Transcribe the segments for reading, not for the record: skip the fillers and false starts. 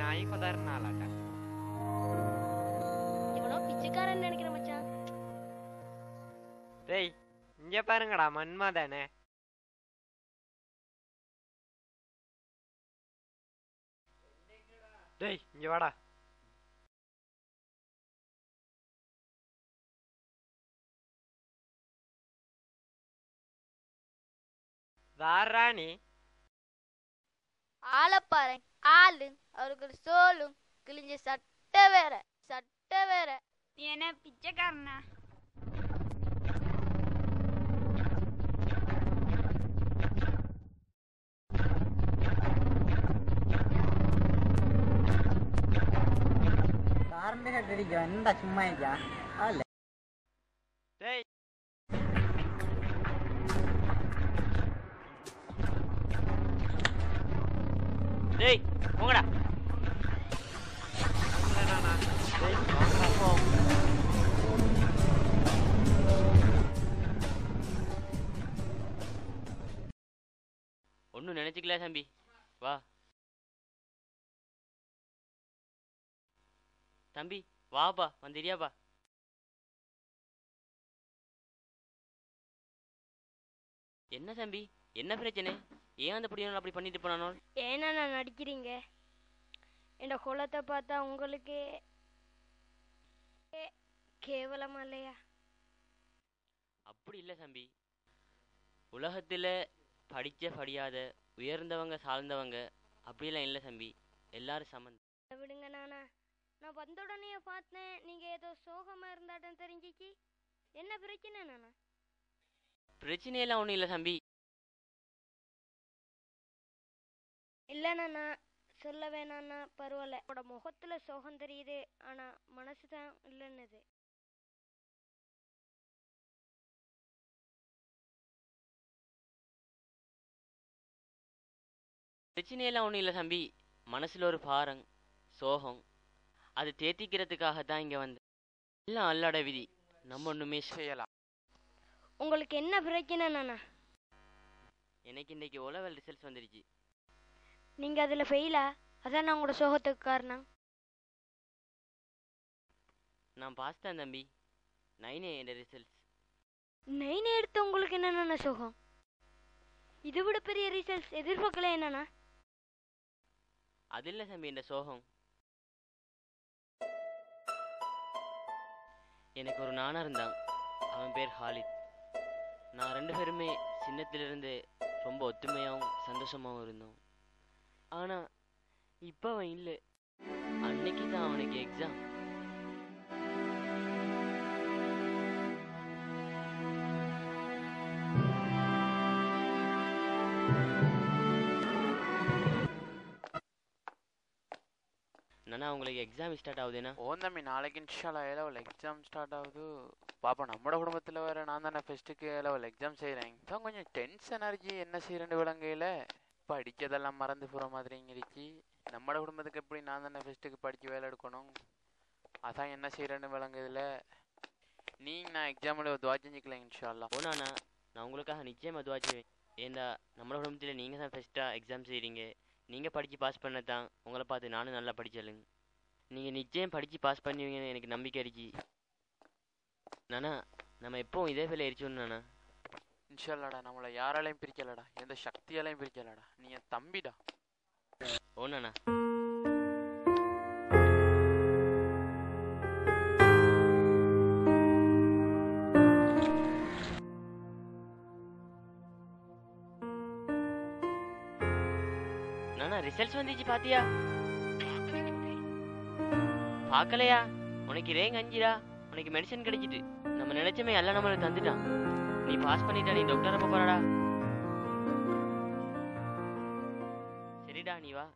நாய் கொதறினாலாட்ட. இவனோ பிச்சைக்காரன் நினைக்கிற மச்சான். டேய் இங்க பாருங்கடா மன்மதனே. டேய் இங்க வாடா. வாரா நீ. ஆளப்பாரு ஆளு, அவருக்கு ஒரு சோலும் கிழிஞ்ச சட்டை வேற, சட்டை வேற. நீ என்ன பிச்சைக்காரனா? காரண்டே கட்டிடிக்கோ என்னடா சும்மா இருக்கா ஆளு. டேய் டேய் போங்கடா. டேய் வாங்கடா போ. ஒன்றும் நினைச்சிக்கல தம்பி, வா தம்பி, வாப்பா வந்துடியாப்பா. என்ன தம்பி, என்ன பிரச்சனை? ஏன் அந்த புடியவன் அப்படி பண்ணிட்டு போனானோ? ஏன்னா நான் நடிக்கிறீங்க? என் குலத்தை பார்த்தா உங்களுக்கு கேவலமா இல்லையா? அப்படி இல்லை தம்பி, உலகத்தில் படித்த படியாத உயர்ந்தவங்க சார்ந்தவங்க அப்படியெல்லாம் இல்லை தம்பி, எல்லாரும் சமம். விடுங்க நானா, நான் வந்த உடனே பார்த்தேன் நீங்க ஏதோ சோகமா இருந்தாட்டம் தெரிஞ்சிச்சு. என்ன பிரச்சனை நானா? பிரச்சனையெல்லாம் ஒன்றும் இல்லை தம்பி. இல்லைண்ணா சொல்ல வேணாண்ணா, பரவாயில்ல. உன்னோட முகத்துல சோகம் தெரியுது, ஆனா மனசுதான் இல்லைன்னுது. பிரச்சனையெல்லாம் ஒன்றும் இல்லை தம்பி, மனசில் ஒரு பாரம் சோகம், அது தேத்திக்கிறதுக்காக தான் இங்கே வந்தேன். எல்லாம் அல்லாட விதி, நம்ம ஒன்றுமே செய்யலாம். உங்களுக்கு என்ன பிரச்சனை நானா? எனக்கு இன்னைக்கு ஓலவெல் ரிசல்ட்ஸ் வந்துருச்சு. நீங்க அதுல ஃபெயிலா? அதான் நான் உங்களோட சோகத்துக்கு காரணம். நான் பாஸ் தான் தம்பி, 9 என் ரிசல்ட்ஸ். 9 எடுத்து உங்களுக்கு என்னென்ன சோகம்? இதை விட பெரிய ரிசல்ட்ஸ் எதிர்பார்க்கல என்னன்னா? அது இல்லை தம்பி, இந்த சோகம் எனக்கு ஒரு நானா இருந்தான், அவன் பேர் ஹாலித். நான் 2 பேருமே சின்னத்திலிருந்து ரொம்ப ஒத்துமையாகவும் சந்தோஷமாகவும் இருந்தோம். ஆனால் இப்போ அவன் இல்லை. அன்னைக்கு தான் அவனுக்கு எக்ஸாம். நானா உங்களுக்கு எக்ஸாம் ஸ்டார்ட் ஆகுதுன்னா? ஓன் தம்பி, நாளைக்கு இன்ஷால்லா ஏலவல் எக்ஸாம் ஸ்டார்ட் ஆகுது. பாப்பா நம்மளோட குடும்பத்தில் வேறு நான் தானே ஃபெஸ்ட்டுக்கு ஏலவல் எக்ஸாம் செய்கிறேன். தான் கொஞ்சம் டென்ஷன் ஆச்சு, என்ன செய்யறேன்னு விளங்கையில் படிக்கிறதெல்லாம் மறந்து போகிற மாதிரிங்கிருச்சு. நம்மளோட குடும்பத்துக்கு எப்படி நான் தானே ஃபெஸ்ட்டுக்கு படித்து வேலை எடுக்கணும், அதான் என்ன செய்யறேன்னு விளங்குதில்ல. நீங்கள் நான் எக்ஸாமில் துவா செஞ்சுக்கலாம் இன்ஷால்லா. ஓனாண்ணா, நான் உங்களுக்காக நிச்சயமாக துவா செய்வேன். ஏண்டா நம்மளோட குடும்பத்தில் நீங்கள் தான் ஃபெஸ்ட்டாக எக்ஸாம் செய்கிறீங்க. நீங்கள் படித்து பாஸ் பண்ண தான் உங்களை பார்த்து நானும் நல்லா படிச்சலுங்க. நீங்கள் நிச்சயம் படித்து பாஸ் பண்ணுவீங்கன்னு எனக்கு நம்பிக்கை இருக்கு. நானா நம்ம எப்பவும் இதே வேலை எரிச்சோன்னு நானா. இன்ஷால்லாடா, நம்மளை யாராலையும் பிரிக்கலடா, எந்த சக்தியாலையும் பிரிக்கலடா. நீ என் தம்பிடா. ஓனாண்ணா. நானா ரிசல்ட்ஸ் வந்துச்சு பாத்தியா? பார்க்கலையா? உனக்கு ரேங்க் 5டா, உனக்கு மெடிசன் கிடைச்சிட்டு. நம்ம நினைச்சமே எல்லாம் நம்மளுக்கு தந்துட்டான். நீ பாஸ் பண்ணிட்டா, நீ டாக்டரை போறடா. சரிடா, நீ வா.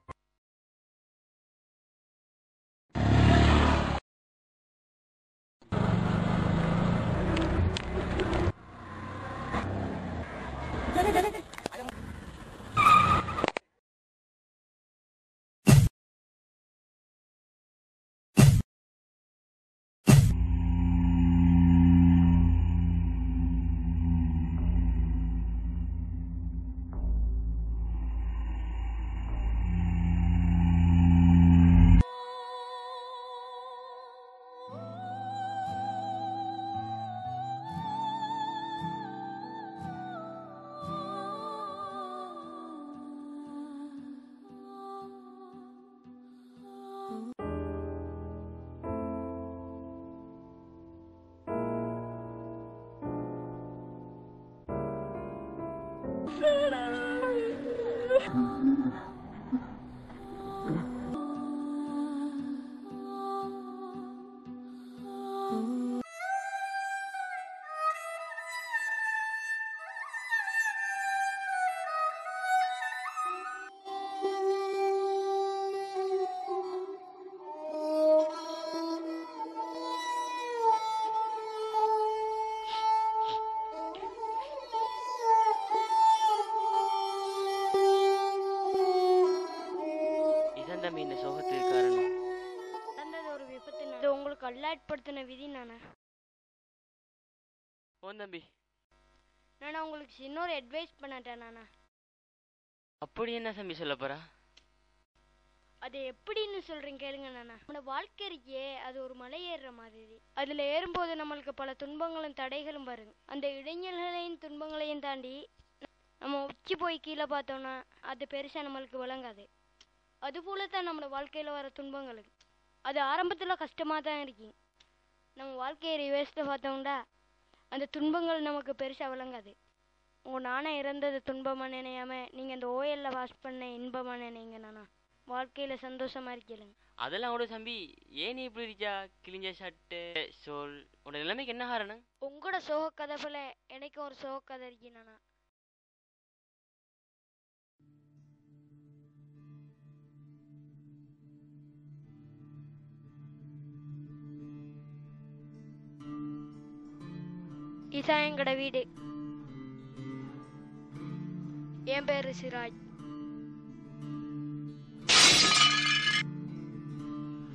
இதான் தம்பி இந்த சோகத்துக்கு காரணம். நடந்தது ஒரு விபத்து. இது உங்களுக்கு அல்லாட்படுத்தின விதி நானா. ஓ தம்பி, நானா உங்களுக்கு இன்னொரு அட்வைஸ் பண்ணட்டேன் நானா. அப்படி என்ன தம்பி சொல்ல போறா? அது எப்படின்னு சொல்றேன் கேளுங்க நானா. நம்ம வாழ்க்கை இருக்கே, அது ஒரு மலை ஏறுற மாதிரி. அதுல ஏறும்போது நம்மளுக்கு பல துன்பங்களும் தடைகளும் வரும். அந்த இடைஞ்சல்களையும் துன்பங்களையும் தாண்டி நம்ம உச்சி போய் கீழே பார்த்தோம்னா அது பெருசா நம்மளுக்கு விளங்காது. அது போலத்தான் நம்மளோட வாழ்க்கையில வர துன்பங்களுக்கு அது ஆரம்பத்துல கஷ்டமா தான் இருக்கு. நம்ம வாழ்க்கையை ரிவர்ஸ்ல பார்த்தோம்டா அந்த துன்பங்கள் நமக்கு பெருசா விளங்காது. உங்க நானா இறந்தது துன்பமா நினையாம நீங்க அந்த ஓஎல்ல வாஷ் பண்ண இன்பமா நினைங்க நானா. வாழ்க்கையில சந்தோஷமா இருக்கீங்க. அதெல்லாம் விட தம்பி, ஏன் நீ இப்படி இருக்கா? கிழிஞ்ச ஷர்ட்டு சோல், உன்னோட நிலைமைக்கு என்ன காரணம்? உங்களோட சோக கதை போல எனக்கும் ஒரு சோக கதை இருக்கு நானா. இதான் எங்கட வீடு. என் பேரு சிராஜ்.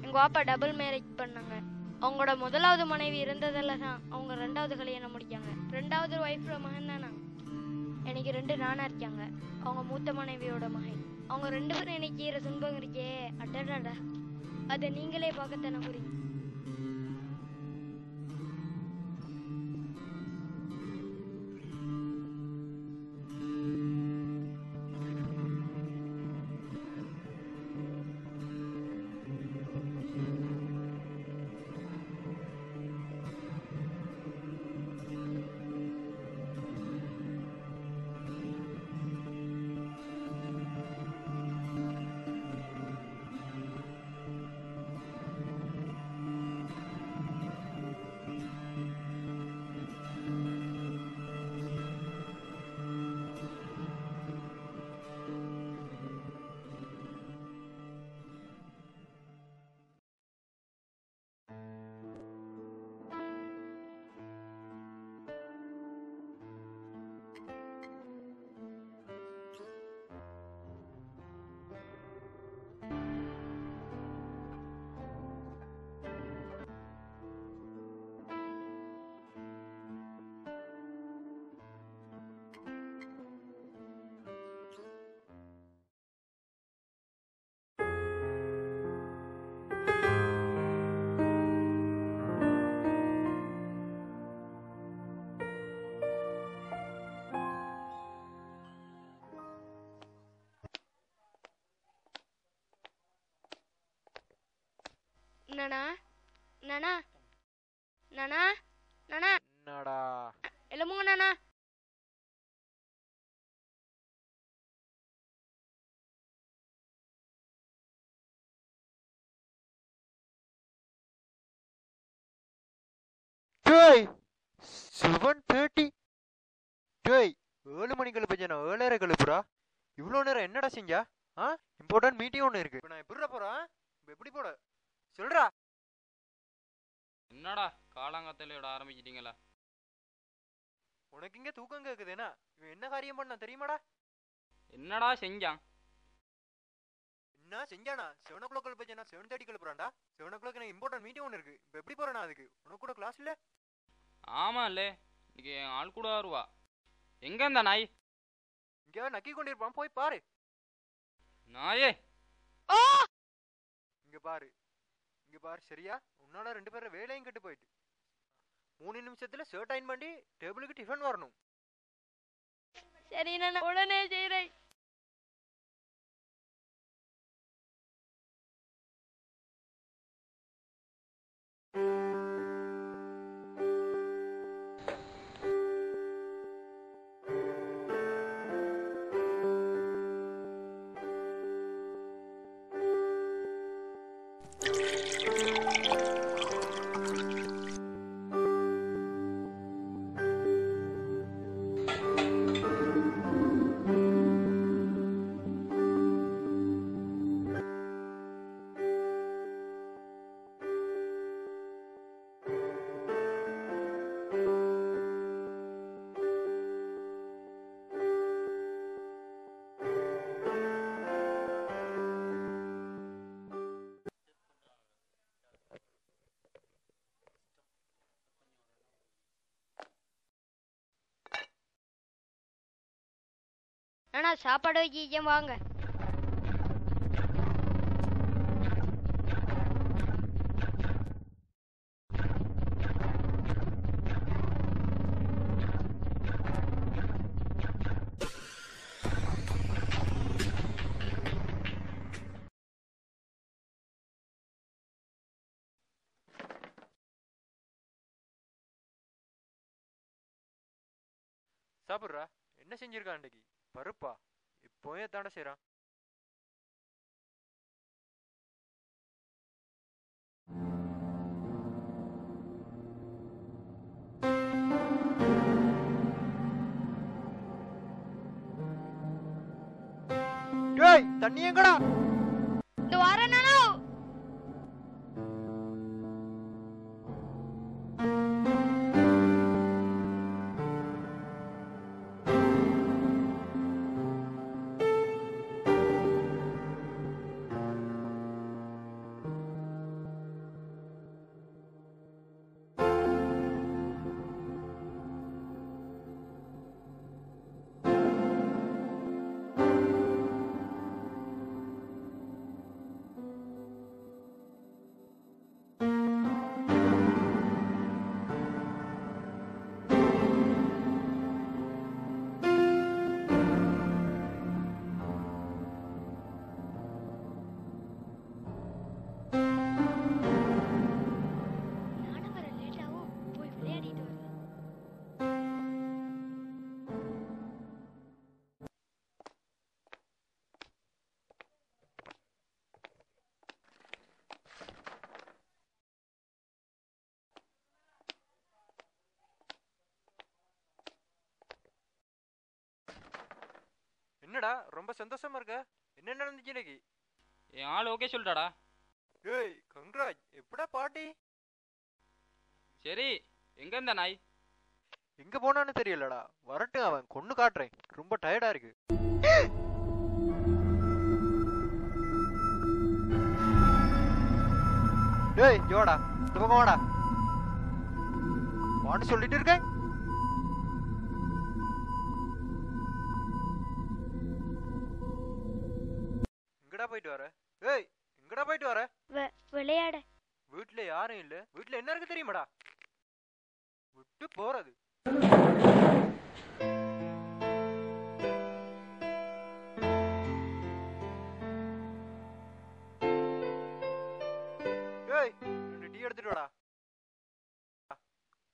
எங்க அப்பா டபுள் மேரேஜ் பண்ணாங்க. அவங்களோட முதலாவது மனைவி இருந்ததில்ல தான் அவங்க ரெண்டாவது கல்யாணம் முடிக்காங்க. ரெண்டாவது ஒய்ஃபோட மகன் தான் நான். எனக்கு 2 நானா இருக்காங்க. அவங்க மூத்த மனைவியோட மகன். அவங்க 2 பேரும் எனக்கு ஈர துன்பம் இருக்கே அடடா. அதை நீங்களே பார்க்கத்தானே புரியும். நானா நானா நானா நானா என்னடா எழுமுங்க நானா. டேய் 7:30 டேய் 7 மணிக்கு எழுப்ப நான் 7:30 எழுப்புறா. இவ்வளோ நேரம் என்னடா செஞ்சா? இம்பார்ட்டன்ட் மீட்டிங் ஒன்று இருக்கு. இப்போ நான் எப்படி போறேன்? இப்போ எப்படி போட சொல்றா. என்னடா காலாங்கத்தையில ஆரம்பிச்சிட்டீங்களா? உனக்கு இங்க தூக்கம் கேக்குதுன்னா இவன் என்ன காரியம் பண்ணா தெரியுமாடா? என்னடா செஞ்சான்? என்ன செஞ்சானா? 7 o'clock எழுப்பா 7:30 எழுப்புறான்டா. 7 o'clock எனக்கு இம்பார்ட்டன்ட் மீட்டிங் ஒன்று இருக்கு. இப்போ எப்படி போறேன்னா அதுக்கு உனக்கு கூட கிளாஸ் இல்ல? ஆமா இல்லே, இன்னைக்கு என் ஆள் கூட வருவா. எங்க இந்த நாய்? இங்க நக்கி கொண்டிருப்பான், போய் பாரு. நாயே இங்க பாரு, இங்க பாரு. சரியா? உன்னால 2 பேரும் வேலையும் கெட்டு போயிட்டு 3 நிமிஷத்துல ஷர்ட் அயன் பண்ணி டேபிளுக்கு டிஃபன் வரணும். சரி நான் உடனே செய்றேன். அண்ணா சாப்பாடு வைக்க வாங்க. சாப்பிட்றா. என்ன செஞ்சிருக்கான் அன்றைக்கு? பருப்பா? இப்போவே தாண்ட செய்கிறான். டேய் தண்ணி எங்கடா? இந்த வாரம் நானோ நானும் வர லேட் ஆகும். போய் விளையாடிட்டு வரேன். என்னடா ரொம்ப சந்தோஷமா இருக்க? என்ன நடந்துச்சு இன்னைக்கு? என் ஆள் ஓகே சொல்லிட்டாடா. ஏய் கங்ராஜ், எப்படா பாட்டி? சரி, எங்க இருந்த நாய்? எங்க போனான்னு தெரியலடா. வரட்டும், அவன் கொன்னு காட்டுறேன். ரொம்ப டயர்டா இருக்கு. டேய் ஜோடா, இந்த பக்கம் வாடா. வான்னு சொல்லிட்டு இருக்கேன். எங்கடா போயிட்டு வர? ஏய் எங்கடா போயிட்டு வர? விளையாட. வீட்டுல யாரும் இல்ல. வீட்டுல என்ன இருக்கு தெரியுமாடா? விட்டு போறது. ஏய் 2 டீ எடுத்துட்டு வாடா.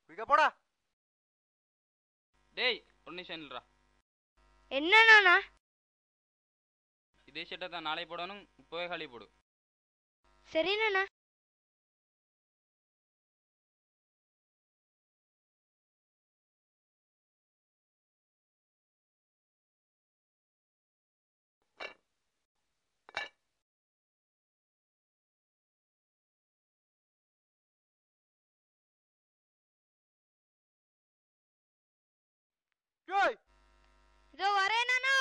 குயிக்கா போடா. டேய் ஒரு நிமிஷம் இல்லடா. என்னண்ணா? இதே ஷர்ட்டை தான் நாளை போடணும். இப்போவே காலி போடு. சரிண்ணா. ஏய் இதோ வரேன் நானோ.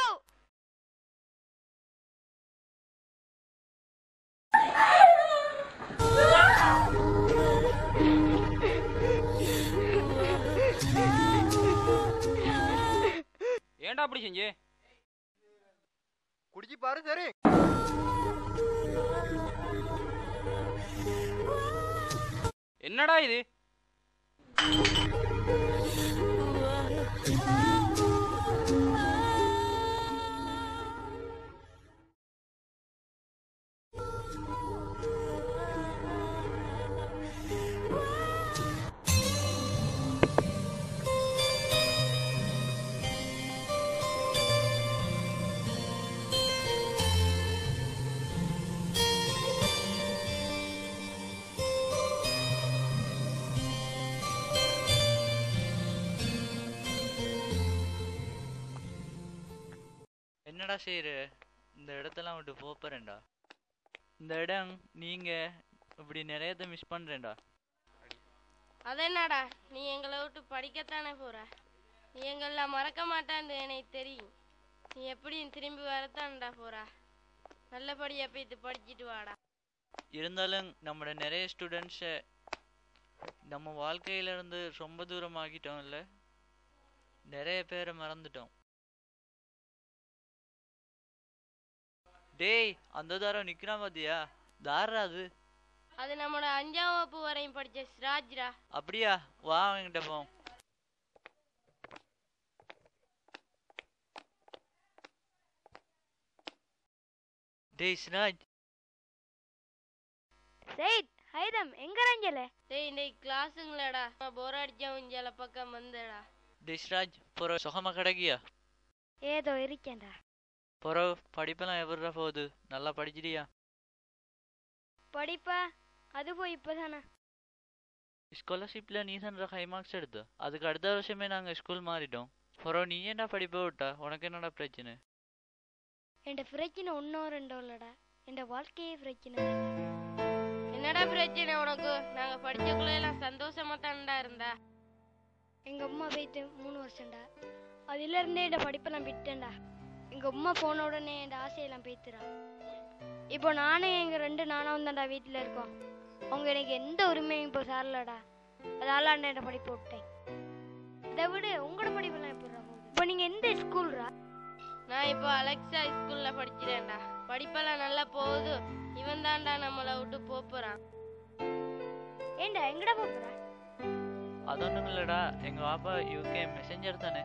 ஏன்டா அப்படி செஞ்சு? குடிச்சு பாரு. சரி என்னடா இது? என்னடா செய்யற? இந்த இடத்தெல்லாம் விட்டு போறேன்டா. இந்த இடம் நீங்க இப்படி நிறையத மிஸ் பண்றேன்டா. அதென்னடா, நீ எங்களை விட்டு படிக்கத்தானே போற. நீ எங்களை மறக்க மாட்டான்னு எனக்கு தெரியும். நீ எப்படியும் திரும்பி வரத்தான்டா போற. நல்லபடியா போயிட்டு படிச்சுட்டு வாடா. இருந்தாலும் நம்மளோட நிறைய ஸ்டூடெண்ட்ஸை நம்ம வாழ்க்கையில இருந்து ரொம்ப தூரம் ஆகிட்டோம். இல்லை, நிறைய பேரை மறந்துட்டோம். டேய் அந்த தாரம் நிக்கிறான் பாத்தியா? தாரா அது? அது நம்மளோட 5ஆம் வகுப்பு வரையும் படிச்ச சிராஜ்ரா. அப்படியா? வா அவன்கிட்ட போம். டேய் சிராஜ். சைத் ஹைதம் எங்க ரஞ்சல? டேய் இன்னைக்கு கிளாஸுங்களடா. போர் அடிச்சா உஞ்சல பக்கம் வந்தடா. டேய் சிராஜ் பொற சுகமா கிடக்கியா? ஏதோ இருக்கேன்டா. பொற படிப்பெல்லாம் எப்படிடா போகுது? நல்லா படிச்சிட்டியா? படிப்பா அது போய் இப்பதானே. ஸ்காலர்ஷிப்ல நீ தானே ஹை மார்க்ஸ் எடுத்த. அதுக்கு அடுத்த வருஷமே நாங்க ஸ்கூல் மாறிட்டோம். பொற நீ ஏன்டா படிப்பை விட்டா? உனக்கு என்னடா பிரச்சனை? என் பிரச்சனை ஒன்னோ ரெண்டோ இல்லடா, என் வாழ்க்கையே பிரச்சனை. என்னடா பிரச்சனை உனக்கு? நாங்க படிச்சக்குள்ள எல்லாம் சந்தோஷமா தான்டா இருந்தா. எங்க அம்மா போயிட்டு 3 வருஷம்டா. அதுல இருந்தே என் படிப்பெல்லாம் விட்டேன்டா. எங்க அம்மா போன உடனே என் ஆசையெல்லாம் போய்த்துடா. இப்போ நானும் எங்க 2 நானாவும் தான்டா வீட்டுல இருக்கோம். அவங்க எனக்கு எந்த உரிமையும் இப்போ சாரலடா. அதால என் படிப்பு விட்டேன். இதை விட உங்களோட படிப்பெல்லாம் எப்படி போகுது? இப்போ நீங்க எந்த ஸ்கூல்ரா? நான் இப்போ அலெக்சா ஸ்கூல்ல படிக்கிறேன்டா. படிப்பெல்லாம் நல்லா போகுது. இவன் தான்டா நம்மளை விட்டு போறான். ஏண்டா எங்கடா போற? அதொன்றும் இல்லடா, எங்க பாப்பா யூகே மெசஞ்சர் தானே.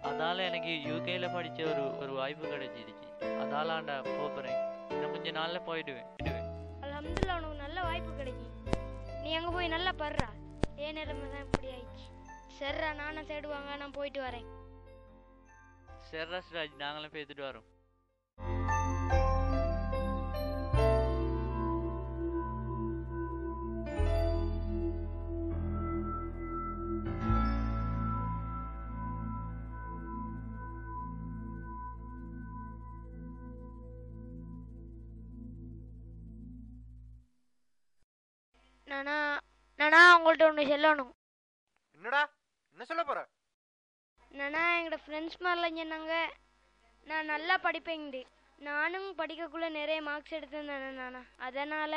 அதால எனக்கு யூகேல படிச்ச ஒரு வாய்ப்பு கிடைச்சிருச்சு. அதாலாண்டா போறேன். இன்னும் கொஞ்ச நாள்ல போயிடுவேன். அல்ஹம்துலில்லாஹ், உனக்கு நல்ல வாய்ப்பு கிடைக்கும். நீ அங்க போய் நல்லா படுறா. ஏன் நிலைமை தான் இப்படி ஆயிடுச்சு. சரிடா, நானும் தேடுவாங்க, நான் போயிட்டு வரேன். சரிடா சிராஜ், நாங்களும் பேசிட்டு வரோம். நானா உங்கள்ட்ட ஒன்று சொல்லணும். என்னடா? என்ன சொல்ல போற? நானா எங்களோட ஃப்ரெண்ட்ஸ் மாதிரிலாம் சொன்னாங்க நான் நல்லா படிப்பேங்க. நானும் படிக்கக்குள்ள நிறைய மார்க்ஸ் எடுத்திருந்தேன் நானா. அதனால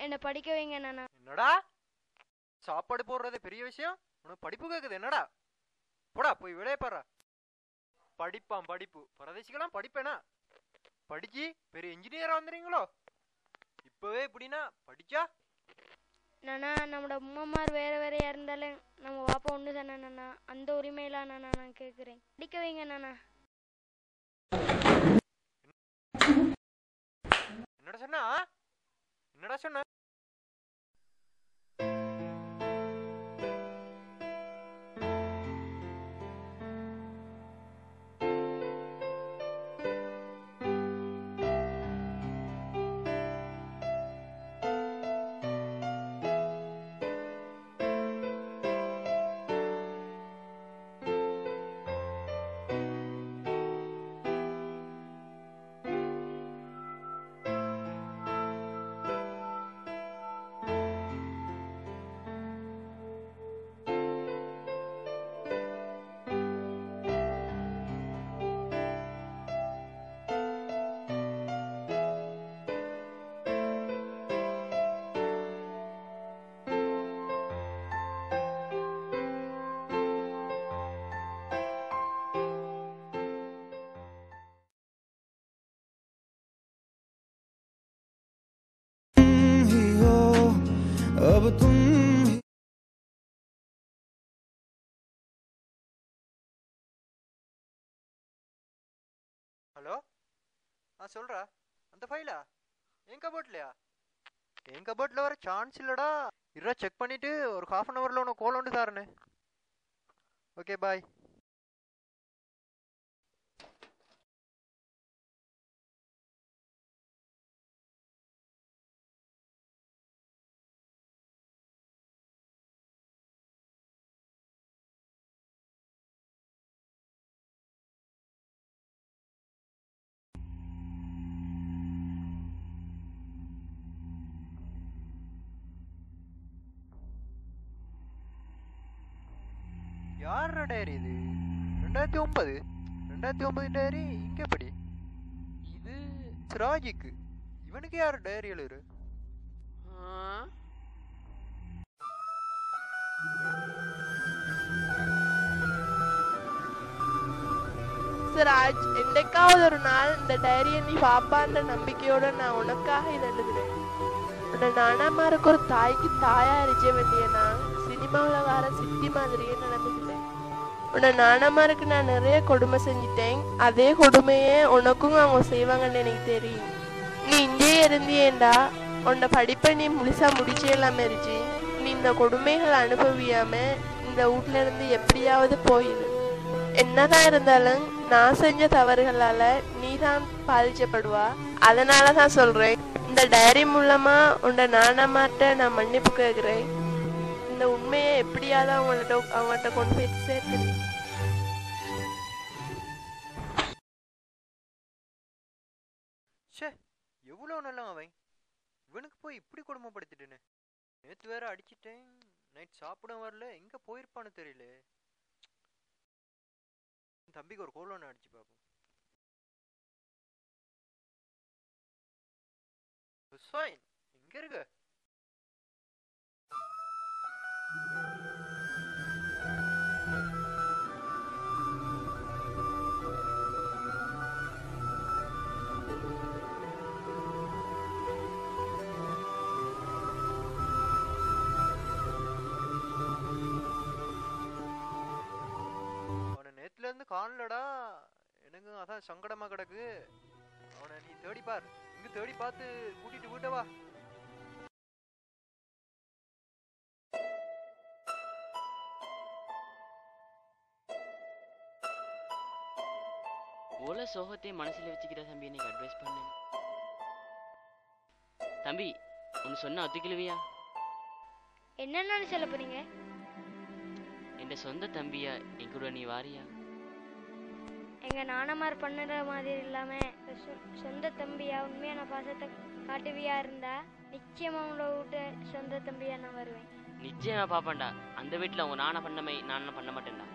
என்னை படிக்க வைங்க நானா. என்னடா சாப்பாடு போடுறது பெரிய விஷயம்? உனக்கு படிப்பு கேக்குது என்னடா? போடா போய் விளைய பாரு. படிப்பான் படிப்பு. பரதேசிக்கலாம் படிப்பேனா? படிச்சு பெரிய இன்ஜினியரா வந்துடுறீங்களோ? இப்பவே இப்படின்னா படிச்சா? நானா நம்மளோட அம்மாமார் வேற வேறையா இருந்தாலும் நம்ம பாப்பா ஒன்று தானே நானா. அந்த உரிமையில நான் கேட்குறேன், படிக்க வைங்க நானா. என்னடா சொன்னா? என்னடா சொன்ன? ஹலோ, சொல்றா. அந்த ஃபைலா என் கபோர்ட்லையா? என் கபோர்ட்ல வர சான்ஸ் இல்லடா. இருடா செக் பண்ணிட்டு ஒரு ½ அன் ஹவர்ல உனக்கு கோல் ஒன்று தாருன்னு. Okay bye. யார டைரி இது? 2009 டைரி இங்க படி. இது சிராஜுக்கு. இவனுக்கு யாரு டைரி எழுதுரு? ராஜ், என்னைக்காவது ஒரு நாள் இந்த டைரியை நீ பாப்பான்ற நம்பிக்கையோட நான் உனக்காக இதை எழுதுறேன். உன்னை நானாமாருக்கு ஒரு தாய்க்கு தாயா இருக்க வேண்டிய நான் சினிமாவில் வர சித்தி மாதிரியே நடந்துக்கிட்டேன். உன்னை நானாமாருக்கு நான் நிறைய கொடுமை செஞ்சிட்டேன். அதே கொடுமையே உனக்கும் அவங்க செய்வாங்கன்னு எனக்கு தெரியும். நீ இங்கேயே இருந்தியேண்டா உன்னை படிப்பை நீ முழுசா முடிச்சே இல்லாம இருச்சு. நீ இந்த கொடுமைகளை அனுபவியாம இந்த வீட்ல இருந்து எப்படியாவது போயிடு. என்னதான் இருந்தாலும் நான் செஞ்ச தவறுகளால நீ தான் பாதிக்கப்படுவா. அதனாலதான் சொல்றேன், இந்த டைரி மூலமா உன்னை நானாமாட்ட நான் மன்னிப்பு கேட்கிறேன். இந்த உண்மையை எப்படியாவது அவங்கள்ட்ட கொண்டு போய் சேர்த்து. எவ்வளவு நல்லா அவன் இவனுக்கு போய் இப்படி கொடுமைப்படுத்திட்டேன்னு. நேற்று வேற அடிச்சிட்டேன், நைட் சாப்பிட வரல, எங்க போயிருப்பான்னு தெரியல. தம்பிக்கு ஒரு கோல் ஒன்று அடிச்சு பார்ப்போம். ஹுசைன் எங்க இருக்க? நேத்துல இருந்து காணலடா, எனக்கு அதான் சங்கடமா கிடக்கு. அவனை நீ தேடி பார், இங்க தேடி பார்த்து கூட்டிட்டு விட்டவா. ஓல சோகத்தையும் மனசுல வச்சுக்கிற தம்பி எனக்கு அட்வைஸ் பண்ணு. தம்பி ஒன்னு சொன்னா ஒத்துக்கலுவியா? என்னன்னு சொல்ல போறீங்க? என் சொந்த தம்பியா என் கூட நீ வாரியா? எங்க நானமார் பண்ணுற மாதிரி இல்லாம சொந்த தம்பியா உண்மையான பாசத்தை காட்டுவியா இருந்தா நிச்சயமா உங்களை விட்டு சொந்த தம்பியா நான் வருவேன். நிச்சயமா பாப்பேன்டா. அந்த வீட்டுல உங்க நானா பண்ணமை நான் பண்ண மாட்டேன்டா.